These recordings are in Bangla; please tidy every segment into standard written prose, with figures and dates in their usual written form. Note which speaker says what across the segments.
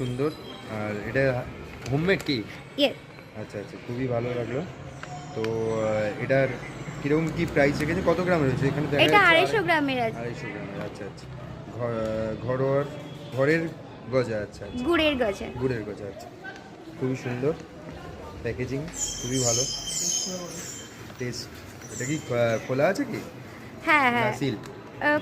Speaker 1: সুন্দর। আর এটা হোমমেড কি?
Speaker 2: ইয়েস।
Speaker 1: আচ্ছা আচ্ছা, খুবই ভালো লাগলো। তো এটার কীরকম কী প্রাইস রেখেছে, কত গ্রাম রয়েছে এখানে দেখা
Speaker 2: এটা
Speaker 1: যাচ্ছে?
Speaker 2: 250 গ্রামের আছে।
Speaker 1: 250 গ্রামের, আচ্ছা আচ্ছা। ঘরোয়া ঘরের গজা, আচ্ছা আচ্ছা,
Speaker 2: গুড়ের গজা।
Speaker 1: গুড়ের গজা, আচ্ছা। খুবই সুন্দর প্যাকেজিং, খুবই ভালো টেস্ট। এটা কি খোলা আছে কি?
Speaker 2: হ্যাঁ
Speaker 1: না
Speaker 2: হ্যাঁ,
Speaker 1: সিল?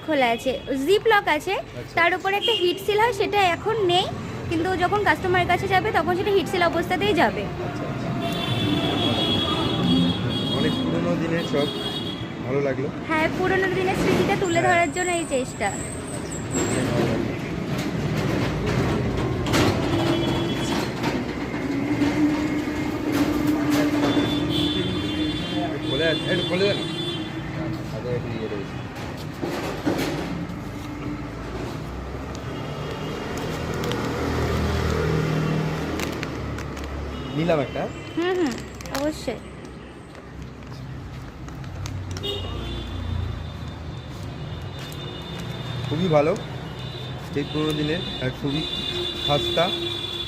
Speaker 2: খোলা আছে, জিপ লক আছে।
Speaker 1: আচ্ছা।
Speaker 2: তার উপরে একটা হিট সিল হয়, সেটা এখন নেই, কিন্তু যখন কাস্টমারের কাছে যাবে তখন সেটা হিট সিল অবস্থাতেই যাবে।
Speaker 1: আচ্ছা আচ্ছা, অনেক পুরোনো দিনের সব, ভালো লাগলো।
Speaker 2: হ্যাঁ, পুরোনো দিনের স্মৃতিটা তুলে
Speaker 1: হ্যাঁ।
Speaker 2: ধরার জন্য এই চেষ্টা।
Speaker 1: অনেক ভালো লাগলো। খোলা আছে, একটু খুলে দেন। আগে একটু ইয়ে রয়েছে। নিলাম একটা।
Speaker 2: হুম হুম, অবশ্যই।
Speaker 1: খুবই ভালো, সেই পুরোনো দিনের, আর খুবই খাস্তা,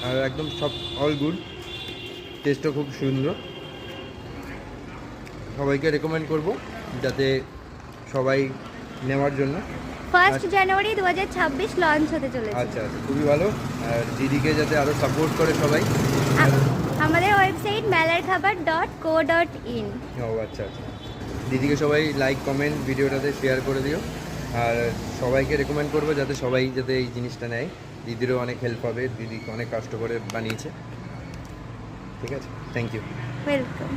Speaker 1: আর একদম সব অল গুড, টেস্টও খুব সুন্দর। সবাইকে রেকমেন্ড করব যাতে সবাই নেওয়ার জন্য।
Speaker 2: 1 জানুয়ারি 2026 লঞ্চ হতে চলেছে।
Speaker 1: আচ্ছা আচ্ছা, খুবই ভালো। আর দিদিকে যাতে আরও সাপোর্ট করে সবাই।
Speaker 2: আমাদের ওয়েবসাইট melarkhabar.co.in।
Speaker 1: ও আচ্ছা আচ্ছা, দিদিকে সবাই লাইক কমেন্ট ভিডিওটাতে শেয়ার করে দিও। আর সবাইকে রেকমেন্ড করবো যাতে সবাই যাতে এই জিনিসটা নেয়। দিদিরও অনেক হেল্প হবে, দিদি অনেক কষ্ট করে বানিয়েছে। ঠিক আছে, থ্যাংক ইউ।
Speaker 2: ওয়েলকাম।